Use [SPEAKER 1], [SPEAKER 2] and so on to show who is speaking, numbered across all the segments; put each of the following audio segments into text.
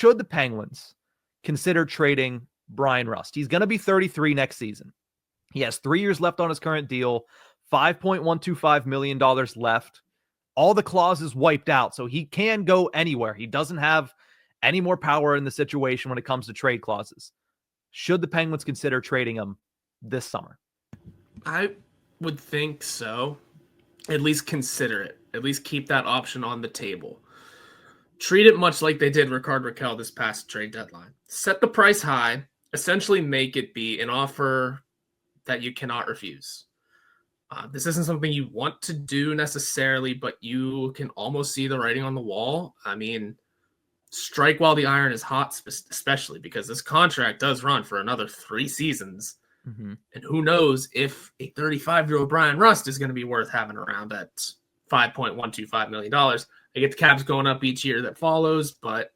[SPEAKER 1] should the Penguins consider trading Bryan Rust? He's going to be 33 next season. He has 3 years left on his current deal, $5.125 million left. All the clauses wiped out, so he can go anywhere. He doesn't have any more power in the situation when it comes to trade clauses. Should the Penguins consider trading him this summer?
[SPEAKER 2] I would think so. At least consider it. At least keep that option on the table. Treat it much like they did Rickard Rakell this past trade deadline. Set the price high. Essentially make it be an offer that you cannot refuse. This isn't something you want to do necessarily, but you can almost see the writing on the wall. I mean, strike while the iron is hot, especially because this contract does run for another 3 seasons. Mm-hmm. And who knows if a 35-year-old Bryan Rust is going to be worth having around at $5.125 million. I get the Caps going up each year that follows, but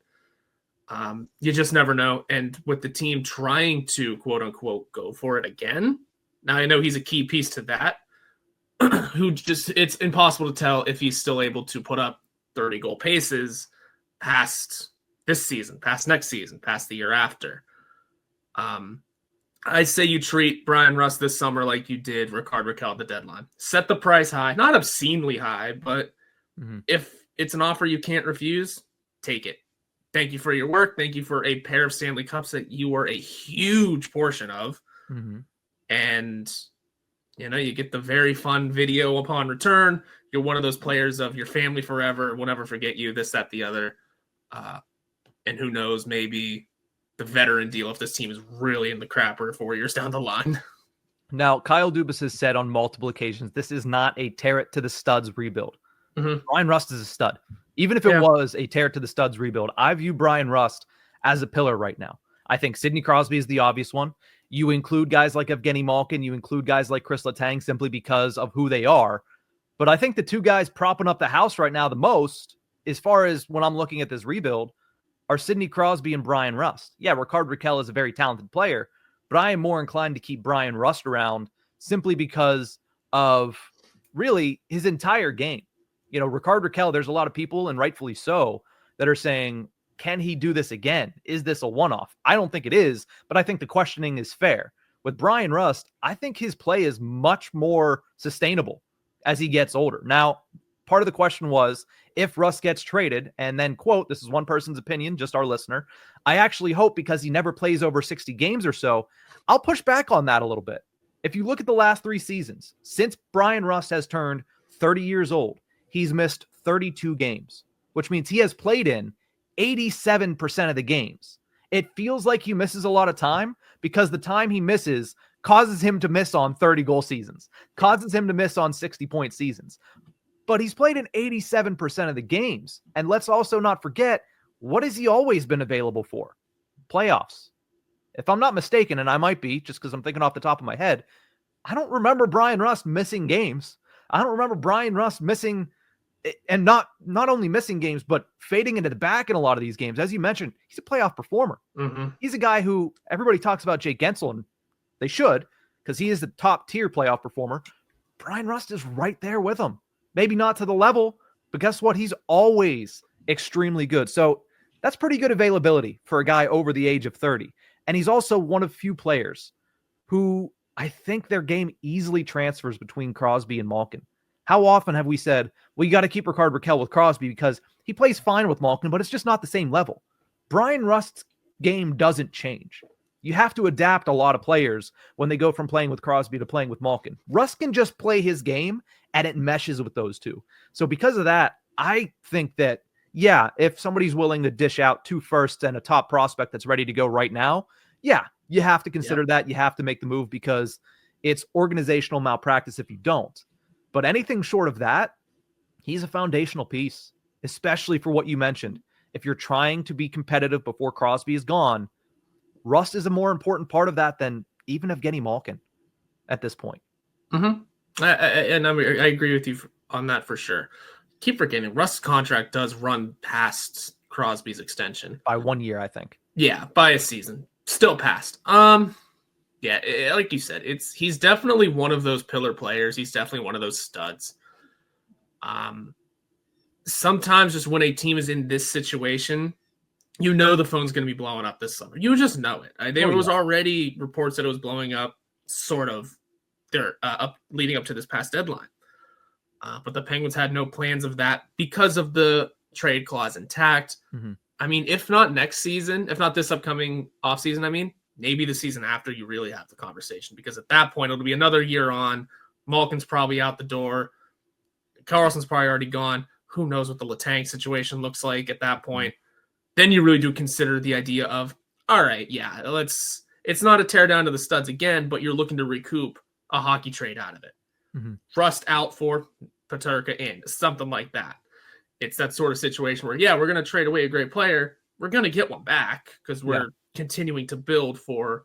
[SPEAKER 2] you just never know. And with the team trying to, quote-unquote, go for it again, now I know he's a key piece to that, it's impossible to tell if he's still able to put up 30-goal paces past this season, past next season, past the year after. I say you treat Bryan Rust this summer like you did Rickard Rakell at the deadline. Set the price high, not obscenely high, but if it's an offer you can't refuse, take it. Thank you for your work. Thank you for a pair of Stanley Cups that you were a huge portion of. Mm-hmm. And, you get the very fun video upon return. You're one of those players of your family forever. We'll never forget you, this, that, the other. And who knows, maybe the veteran deal if this team is really in the crapper 4 years down the line.
[SPEAKER 1] Now, Kyle Dubas has said on multiple occasions, this is not a tear it to the studs rebuild. Mm-hmm. Bryan Rust is a stud. Even if it was a tear it to the studs rebuild, I view Bryan Rust as a pillar right now. I think Sidney Crosby is the obvious one. You include guys like Evgeni Malkin, you include guys like Kris Letang simply because of who they are. But I think the 2 guys propping up the house right now the most, as far as when I'm looking at this rebuild, are Sidney Crosby and Bryan Rust. Yeah, Rickard Rakell is a very talented player, but I am more inclined to keep Bryan Rust around simply because of really his entire game. Rickard Rakell, there's a lot of people, and rightfully so, that are saying, can he do this again? Is this a one-off? I don't think it is, but I think the questioning is fair. With Bryan Rust, I think his play is much more sustainable as he gets older. Now, part of the question was, if Rust gets traded, and then, quote, this is one person's opinion, just our listener, I actually hope because he never plays over 60 games or so, I'll push back on that a little bit. If you look at the last 3 seasons, since Bryan Rust has turned 30 years old, he's missed 32 games, which means he has played in 87% of the games. It feels like he misses a lot of time because the time he misses causes him to miss on 30-goal seasons, causes him to miss on 60-point seasons. But he's played in 87% of the games. And let's also not forget, what has he always been available for? Playoffs. If I'm not mistaken, and I might be, just because I'm thinking off the top of my head, I don't remember Bryan Rust missing games. I don't remember Bryan Rust missing, and not only missing games, but fading into the back in a lot of these games. As you mentioned, he's a playoff performer. Mm-hmm. He's a guy who everybody talks about Jake Gensel, and they should, because he is the top-tier playoff performer. Bryan Rust is right there with him. Maybe not to the level, but guess what? He's always extremely good. So that's pretty good availability for a guy over the age of 30. And he's also one of few players who I think their game easily transfers between Crosby and Malkin. How often have we said, well, you got to keep Rickard Rakell with Crosby because he plays fine with Malkin, but it's just not the same level. Bryan Rust's game doesn't change. You have to adapt a lot of players when they go from playing with Crosby to playing with Malkin. Rust can just play his game, and it meshes with those two. So because of that, I think that, yeah, if somebody's willing to dish out 2 firsts and a top prospect that's ready to go right now, yeah, you have to consider that. You have to make the move because it's organizational malpractice if you don't. But anything short of that, he's a foundational piece, especially for what you mentioned. If you're trying to be competitive before Crosby is gone, Rust is a more important part of that than even Evgeni Malkin at this point.
[SPEAKER 2] Mm-hmm. I agree with you on that for sure. Keep forgetting, Rust's contract does run past Crosby's extension.
[SPEAKER 1] By 1 year, I think.
[SPEAKER 2] Yeah, by a season. Still past. Yeah, like you said, he's definitely one of those pillar players. He's definitely one of those studs. Sometimes just when a team is in this situation, you know the phone's going to be blowing up this summer. You just know it. There was already reports that it was blowing up, sort of, leading up to this past deadline. But the Penguins had no plans of that because of the trade clause intact.
[SPEAKER 1] Mm-hmm.
[SPEAKER 2] I mean, if not next season, if not this upcoming offseason, I mean, maybe the season after you really have the conversation, because at that point it'll be another year on. Malkin's probably out the door. Karlsson's probably already gone. Who knows what the Letang situation looks like at that point. Then you really do consider the idea of, all right, yeah, it's not a tear down to the studs again, but you're looking to recoup a hockey trade out of it.
[SPEAKER 1] Mm-hmm.
[SPEAKER 2] Rust out for Peterka in, something like that. It's that sort of situation where, yeah, we're going to trade away a great player. We're going to get one back because we're continuing to build for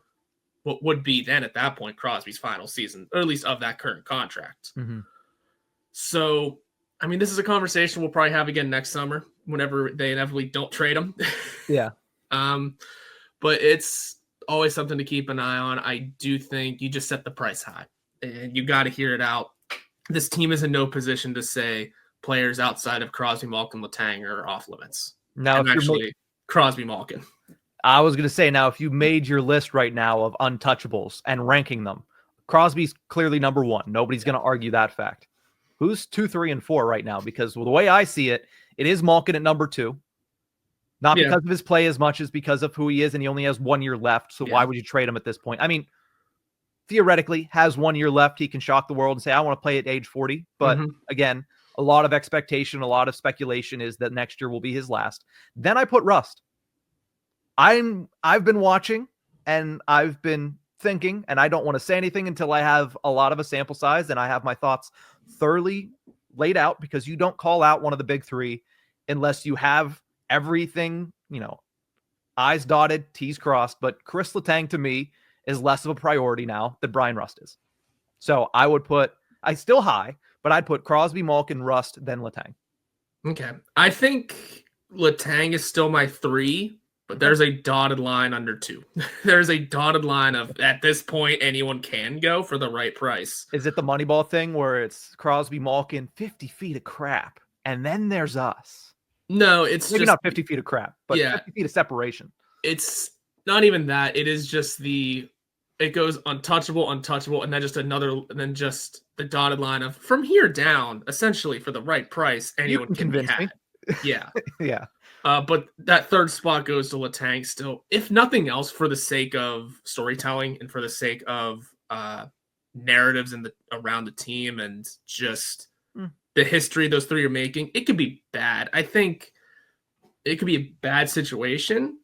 [SPEAKER 2] what would be then at that point Crosby's final season, or at least of that current contract.
[SPEAKER 1] Mm-hmm.
[SPEAKER 2] So, I mean, this is a conversation we'll probably have again next summer whenever they inevitably don't trade him.
[SPEAKER 1] Yeah.
[SPEAKER 2] But it's always something to keep an eye on. I do think you just set the price high, and you got to hear it out. This team is in no position to say players outside of Crosby, Malkin, Letang are off limits.
[SPEAKER 1] Now,
[SPEAKER 2] and actually, Crosby, Malkin.
[SPEAKER 1] I was going to say, now, if you made your list right now of untouchables and ranking them, Crosby's clearly number one. Nobody's going to argue that fact. Who's 2, 3, and 4 right now? Because the way I see it, it is Malkin at number 2. Not because of his play as much as because of who he is, and he only has 1 year left. So why would you trade him at this point? I mean, theoretically, has 1 year left. He can shock the world and say, I want to play at age 40. But again, a lot of expectation, a lot of speculation is that next year will be his last. Then I put Rust. I've been watching and I've been thinking, and I don't want to say anything until I have a lot of a sample size and I have my thoughts thoroughly laid out, because you don't call out one of the big three unless you have everything, I's dotted, T's crossed. But Kris Letang to me is less of a priority now than Bryan Rust is. So I still high, but I'd put Crosby, Malkin, Rust, then Letang.
[SPEAKER 2] Okay. I think Letang is still my 3, but there's a dotted line under 2. There's a dotted line of, at this point, anyone can go for the right price.
[SPEAKER 1] Is it the Moneyball thing where it's Crosby, Malkin, 50 feet of crap, and then there's us?
[SPEAKER 2] No, it's
[SPEAKER 1] maybe
[SPEAKER 2] just
[SPEAKER 1] not 50 feet of crap, but 50 feet of separation.
[SPEAKER 2] It's not even that. It is just it goes untouchable, and then just the dotted line of from here down, essentially for the right price, anyone can convince me. Yeah.
[SPEAKER 1] Yeah.
[SPEAKER 2] But that third spot goes to Letang still, if nothing else, for the sake of storytelling and for the sake of narratives around the team and just the history those three are making. It could be bad. I think it could be a bad situation.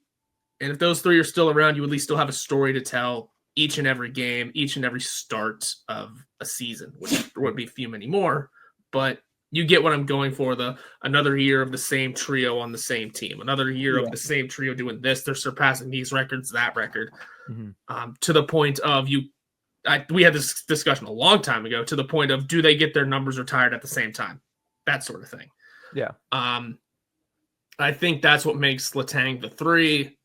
[SPEAKER 2] And if those three are still around, you at least still have a story to tell each and every game, each and every start of a season, which would be few anymore. But you get what I'm going for. Another year of the same trio on the same team, another year of the same trio doing this. They're surpassing these records, that record, to the point of we had this discussion a long time ago, to the point of, do they get their numbers retired at the same time? That sort of thing.
[SPEAKER 1] Yeah.
[SPEAKER 2] I think that's what makes Letang the 3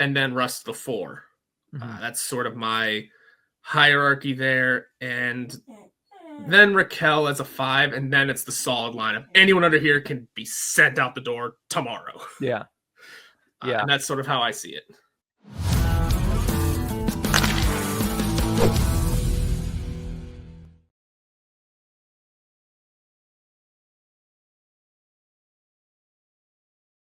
[SPEAKER 2] and then Rust the 4. That's sort of my hierarchy there. And then Raquel as a 5, and then it's the solid lineup. Anyone under here can be sent out the door tomorrow.
[SPEAKER 1] Yeah.
[SPEAKER 2] And that's sort of how I see it.